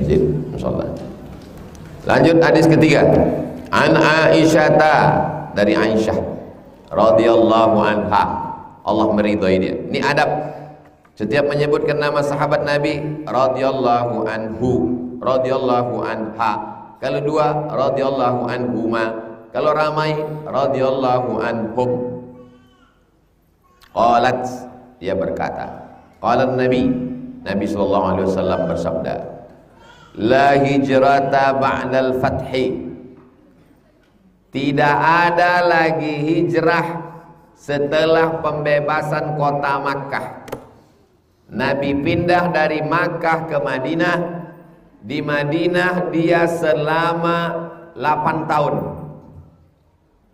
Insyaallah. Lanjut hadis ketiga. An Aisyata, dari Aisyah radhiyallahu anha, Allah meridhai dia. Ini adab. Setiap menyebutkan nama sahabat Nabi, radhiyallahu anhu, radhiyallahu anha. Kalau dua, radhiyallahu anhuma. Kalau ramai, radhiyallahu anhum. Qalat, dia berkata, qala Nabi, Nabi sallallahu alaihi wasallam bersabda, la hijrata ba'dal fathi. Tidak ada lagi hijrah setelah pembebasan kota Makkah. Nabi pindah dari Makkah ke Madinah. Di Madinah dia selama 8 tahun.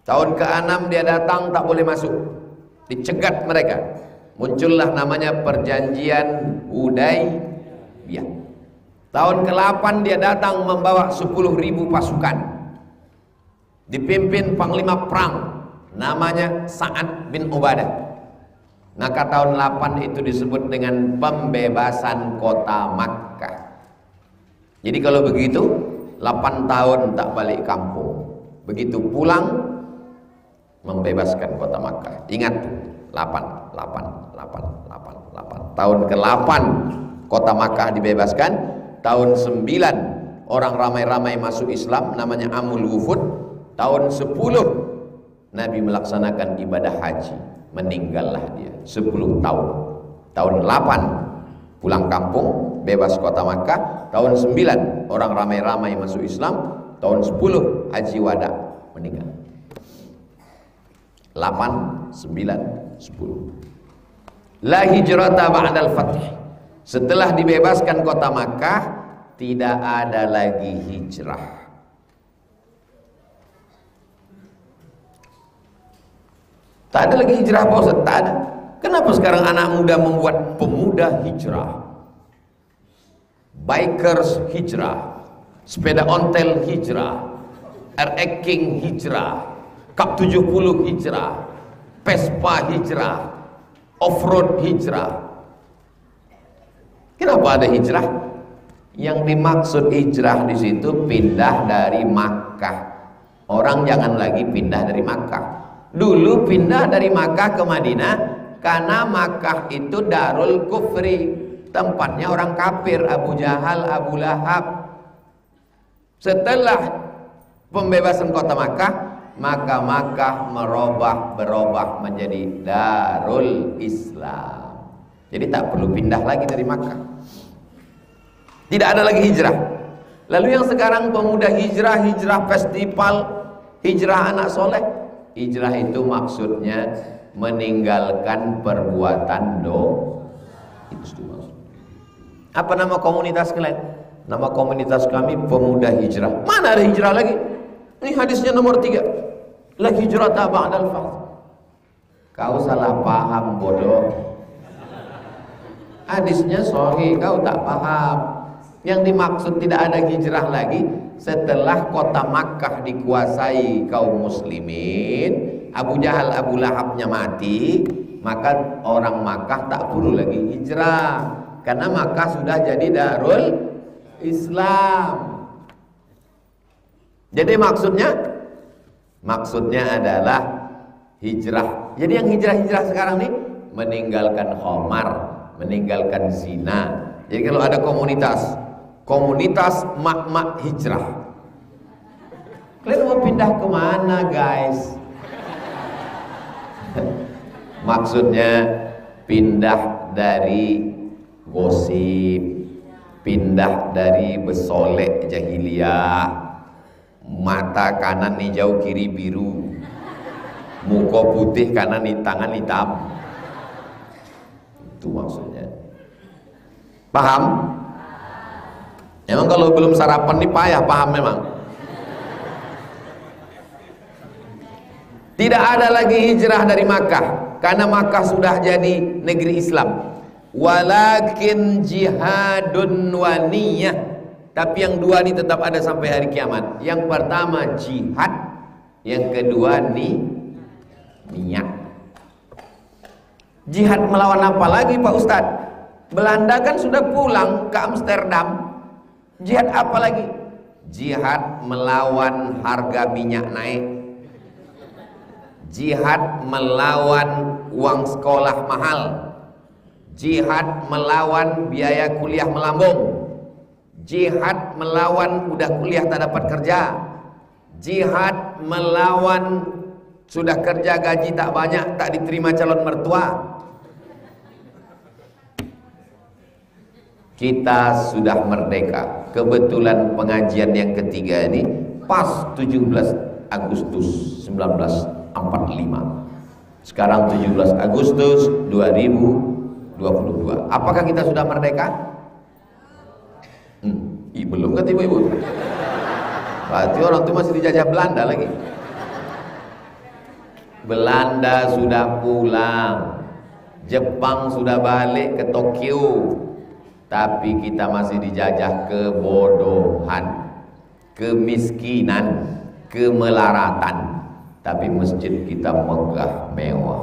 Tahun ke-6 dia datang, tak boleh masuk, dicegat mereka. Muncullah namanya perjanjian Hudaybiyah. Tahun ke-8 dia datang membawa 10.000 pasukan, dipimpin panglima perang namanya Sa'ad bin Ubadah. Maka tahun 8 itu disebut dengan pembebasan kota Makkah. Jadi kalau begitu 8 tahun tak balik kampung, begitu pulang membebaskan kota Makkah. Ingat, 8. Tahun ke-8 kota Makkah dibebaskan. Tahun 9 orang ramai-ramai masuk Islam, namanya Amul Wufud. Tahun 10 Nabi melaksanakan ibadah haji, meninggallah dia 10 tahun. Tahun 8 pulang kampung, bebas kota Makkah. Tahun 9 orang ramai-ramai masuk Islam. Tahun 10 haji wada, meninggal. 8, 9, 10. La hijrata ba'dal fath. Setelah dibebaskan kota Makkah, tidak ada lagi hijrah. Tak ada lagi hijrah, Pak Ustaz? Tak ada. Kenapa sekarang anak muda membuat pemuda hijrah, bikers hijrah, sepeda ontel hijrah, RX King hijrah, Cup 70 hijrah, Vespa hijrah, off-road hijrah? Kenapa ada hijrah? Yang dimaksud hijrah di situ pindah dari Makkah. Orang jangan lagi pindah dari Makkah. Dulu pindah dari Makkah ke Madinah karena Makkah itu darul kufri, tempatnya orang kafir, Abu Jahal, Abu Lahab. Setelah pembebasan kota Makkah, maka Makkah berubah menjadi darul Islam. Jadi tak perlu pindah lagi dari Makkah. Tidak ada lagi hijrah. Lalu yang sekarang pemuda hijrah, hijrah festival, hijrah anak soleh. Hijrah itu maksudnya meninggalkan perbuatan dosa. Apa nama komunitas kalian? Nama komunitas kami Pemuda Hijrah. Mana ada hijrah lagi? Ini hadisnya nomor 3. La hijrata ba'dal fath. Kau salah paham, bodoh. Hadisnya sahih, kau tak paham. Yang dimaksud tidak ada hijrah lagi setelah kota Makkah dikuasai kaum muslimin, Abu Jahal, Abu Lahabnya mati, maka orang Makkah tak perlu lagi hijrah karena Makkah sudah jadi darul Islam. Jadi maksudnya adalah hijrah. Jadi yang hijrah-hijrah sekarang nih meninggalkan khamar, meninggalkan zina. Jadi kalau ada komunitas mak-mak hijrah, kalian mau pindah kemana, guys? Maksudnya pindah dari gosip, pindah dari besolek jahiliyah, mata kanan hijau kiri biru, muka putih kanan tangan hitam. Itu maksudnya. Paham? Emang kalau belum sarapan nih payah paham memang. Tidak ada lagi hijrah dari Makkah karena Makkah sudah jadi negeri Islam. Walakin jihadun wa niyah. Tapi yang dua ini tetap ada sampai hari kiamat. Yang pertama jihad, yang kedua niat. Jihad melawan apa lagi, Pak Ustadz? Belanda kan sudah pulang ke Amsterdam. Jihad apa lagi? Jihad melawan harga minyak naik, jihad melawan uang sekolah mahal, jihad melawan biaya kuliah melambung, jihad melawan udah kuliah tak dapat kerja, jihad melawan sudah kerja gaji tak banyak, tak diterima calon mertua. Kita sudah merdeka. Kebetulan pengajian yang ketiga ini pas 17 Agustus 1945. Sekarang 17 Agustus 2022. Apakah kita sudah merdeka? Belum kan ibu-ibu? Berarti orang itu masih dijajah Belanda lagi. Belanda sudah pulang, Jepang sudah balik ke Tokyo, tapi kita masih dijajah kebodohan, kemiskinan, kemelaratan. Tapi masjid kita megah mewah,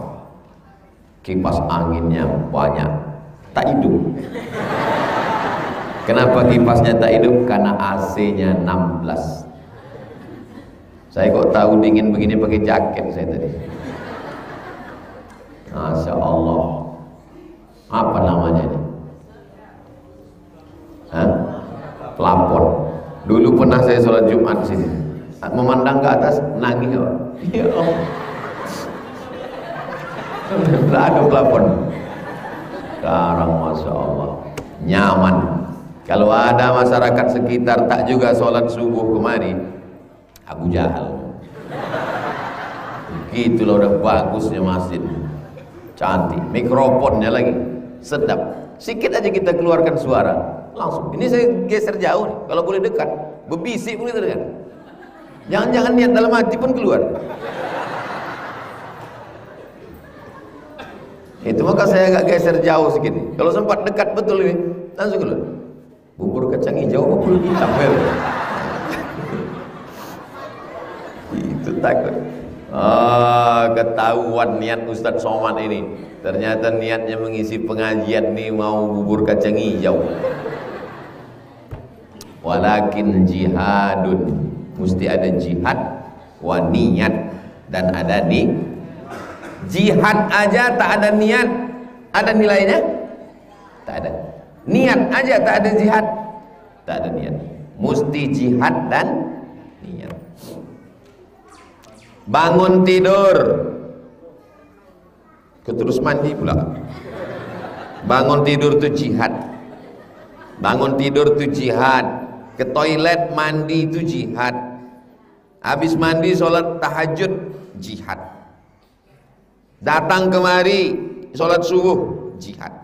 kipas anginnya banyak, tak hidup. Kenapa kipasnya tak hidup? Karena AC-nya 16. Saya kok tahu dingin begini pakai jaket saya tadi. Masya Allah. Apa namanya ini? Plafon. Dulu pernah saya sholat Jumat sini, memandang ke atas nangis. Ya Allah. Tidak ada plafon. Sekarang Masya Allah nyaman. Kalau ada masyarakat sekitar tak juga sholat subuh kemari, Abu Jahal. Gitulah udah bagusnya masjid, cantik, mikrofonnya lagi sedap. Sikit aja kita keluarkan suara, langsung. Ini saya geser jauh nih, kalau boleh dekat, berbisik pun gitu kan. Jangan-jangan niat dalam hati pun keluar. Itu maka saya agak geser jauh sedikit. Kalau sempat dekat betul ini, langsung keluar. Bubur kacang hijau apa bubur hitam ya? Itu takut. Ketahuan niat Ustadz Somad ini. Ternyata niatnya mengisi pengajian nih mau bubur kacang hijau. Walakin jihadun, mesti ada jihad, wa niat, dan ada nih. Jihad aja tak ada niat, ada nilainya? Tak ada. Niat aja tak ada jihad, tak ada niat. Mesti jihad dan niat. Bangun tidur, terus mandi pula. Bangun tidur itu jihad. Bangun tidur itu jihad. Ke toilet mandi itu jihad. Habis mandi sholat tahajud jihad. Datang kemari sholat subuh jihad.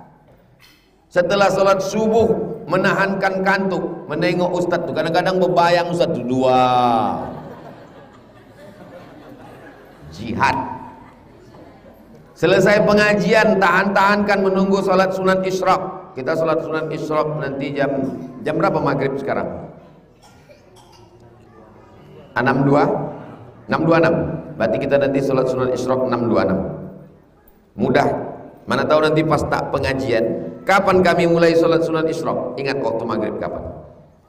Setelah sholat subuh menahankan kantuk, menengok ustadz tuh, kadang-kadang bebayang ustadz tuh, dua jihad. Selesai pengajian tahan-tahankan menunggu sholat sunat isyraq. Kita sholat sunat isyraq nanti jam berapa maghrib sekarang? 6.26. Berarti kita nanti sholat sunat isyraq 6.26. Mudah. Mana tahu nanti pas tak pengajian, kapan kami mulai sholat sunat isyraq? Ingat waktu maghrib kapan?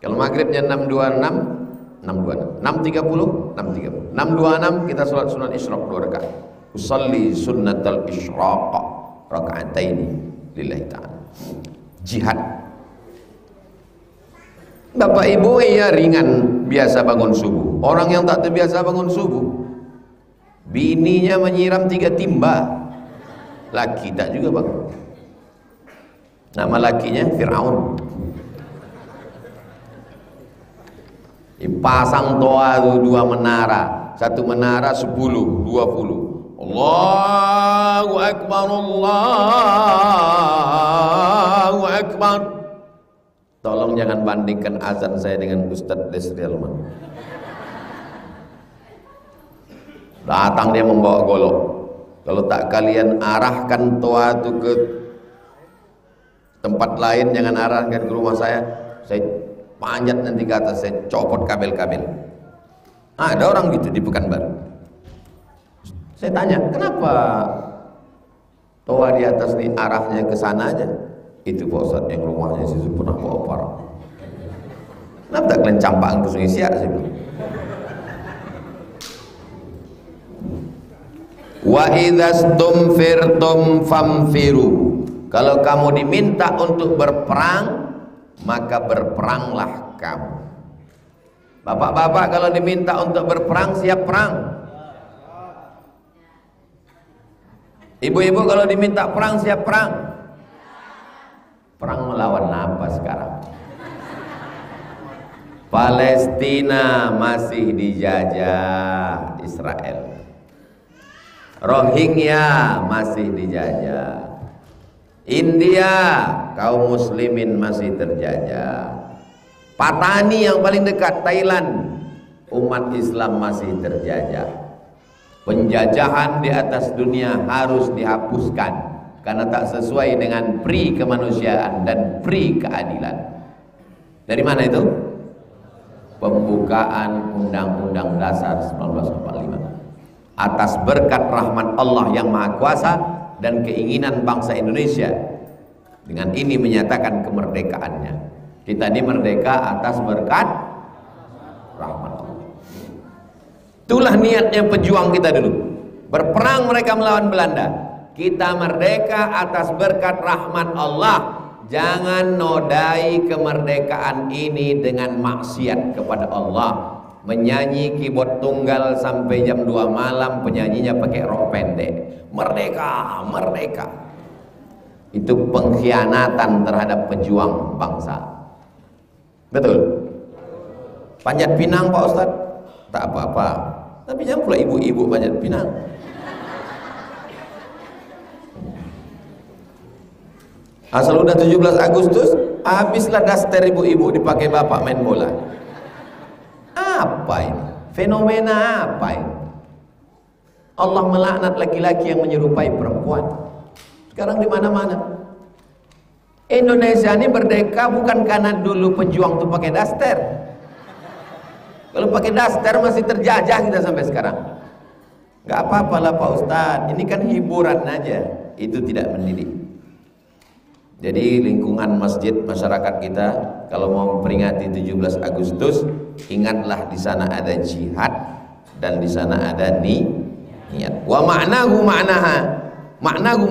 Kalau maghribnya 6.26, 6.30, 6.26 kita sholat sunat isyraq 2 rakaat. Usalli sunnatal isyraq raka'ataini lillahi ta'ala. Jihad. Bapak ibu ya ringan biasa bangun subuh. Orang yang tak terbiasa bangun subuh, bininya menyiram 3 timba. Laki tak juga bangun. Nama lakinya Fir'aun. Dipasang toa itu 2 menara. 1 menara 10, 20. Allahu Akbar, Allahu Akbar. Tolong jangan bandingkan azan saya dengan Ustadz Desri Alman. Datang dia membawa golok. Kalau tak kalian arahkan toa itu ke tempat lain, jangan arahkan ke rumah saya panjat nanti ke atas, saya copot kabel-kabel. Ada orang gitu di Pekanbaru. Saya tanya, kenapa toa di atas ini arahnya ke sana aja? Itu Pak Ustadz yang rumahnya situ pernah bawa parah. Kenapa tak kalian campakkan ke Sungai Siak? Saya bilang. Wa idzastumfirtum famfiru. Kalau kamu diminta untuk berperang, maka berperanglah kamu. Bapak-bapak kalau diminta untuk berperang, siap perang. Ibu-ibu kalau diminta perang, siap perang. Perang melawan apa sekarang? Palestina masih dijajah Israel. Rohingya masih dijajah. India kaum muslimin masih terjajah. Patani yang paling dekat Thailand, umat Islam masih terjajah. Penjajahan di atas dunia harus dihapuskan karena tak sesuai dengan pri kemanusiaan dan pri keadilan. Dari mana itu? Pembukaan Undang-Undang Dasar 1945. Atas berkat rahmat Allah yang Maha Kuasa dan keinginan bangsa Indonesia, dengan ini menyatakan kemerdekaannya. Kita ini merdeka atas berkat rahmat Allah. Itulah niatnya pejuang kita dulu. Berperang mereka melawan Belanda. Kita merdeka atas berkat rahmat Allah. Jangan nodai kemerdekaan ini dengan maksiat kepada Allah. Menyanyi keyboard tunggal sampai jam 2 malam, penyanyinya pakai rok pendek. Merdeka, merdeka. Itu pengkhianatan terhadap pejuang bangsa. Betul? Panjat Pinang Pak Ustadz? Tak apa-apa. Tapi jangan pula ibu-ibu panjat Pinang. Asal udah 17 Agustus, habislah daster ibu-ibu dipakai bapak main bola. Apa ini? Fenomena apa ini? Allah melaknat laki-laki yang menyerupai perempuan. Sekarang di mana-mana. Indonesia ini merdeka bukan karena dulu pejuang tuh pakai daster. Kalau pakai daster masih terjajah kita sampai sekarang. Gak apa-apalah Pak Ustadz, ini kan hiburan aja. Itu tidak mendidik. Jadi lingkungan masjid masyarakat kita kalau mau memperingati 17 Agustus, ingatlah di sana ada jihad dan di sana ada niat. Wa ma'nahu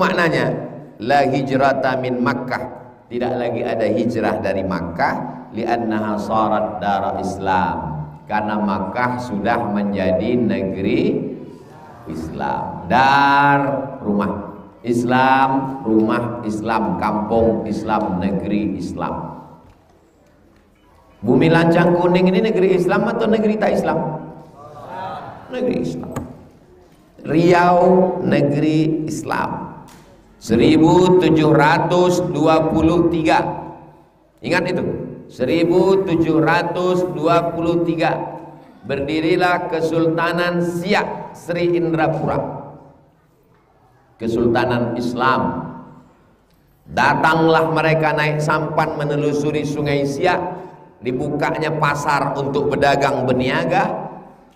maknanya la hijrata min Makkah. Tidak lagi ada hijrah dari Makkah li'annaha sarat dar Islam. Karena Makkah sudah menjadi negeri Islam. Dar rumah Islam, rumah Islam, kampung Islam, negeri Islam. Bumi Lancang Kuning ini negeri Islam atau negeri tak Islam? Negeri Islam. Riau negeri Islam. 1723. Ingat itu. 1723 berdirilah Kesultanan Siak Sri Indrapura. Kesultanan Islam. Datanglah mereka naik sampan menelusuri Sungai Siak, dibukanya pasar untuk berdagang berniaga,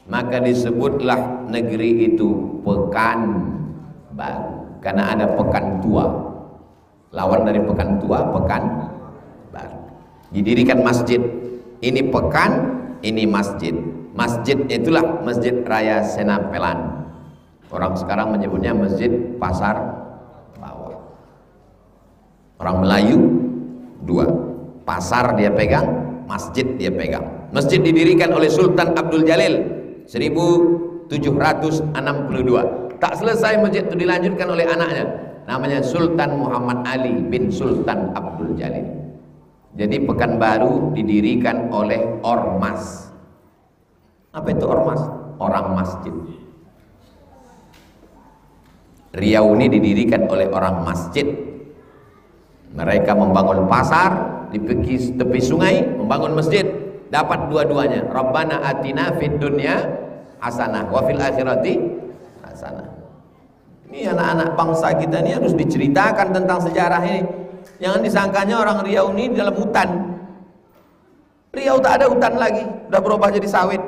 maka disebutlah negeri itu Pekanbaru karena ada Pekan Tua. Lawan dari Pekan Tua, Pekanbaru. Didirikan masjid. Ini pekan, ini masjid. Masjid itulah Masjid Raya Senapelan. Orang sekarang menyebutnya Masjid Pasar Bawah. Orang Melayu dua, pasar dia pegang, masjid dia pegang. Masjid didirikan oleh Sultan Abdul Jalil 1762. Tak selesai masjid itu dilanjutkan oleh anaknya, namanya Sultan Muhammad Ali bin Sultan Abdul Jalil. Jadi Pekanbaru didirikan oleh ormas. Apa itu ormas? Orang masjid. Riau ini didirikan oleh orang masjid. Mereka membangun pasar di tepi sungai, membangun masjid, dapat dua-duanya. Rabbana atina fid dunya hasanah wa fil akhirati hasanah. Ini anak-anak bangsa kita ini harus diceritakan tentang sejarah ini. Jangan disangkanya orang Riau ini di dalam hutan. Riau tak ada hutan lagi, udah berubah jadi sawit.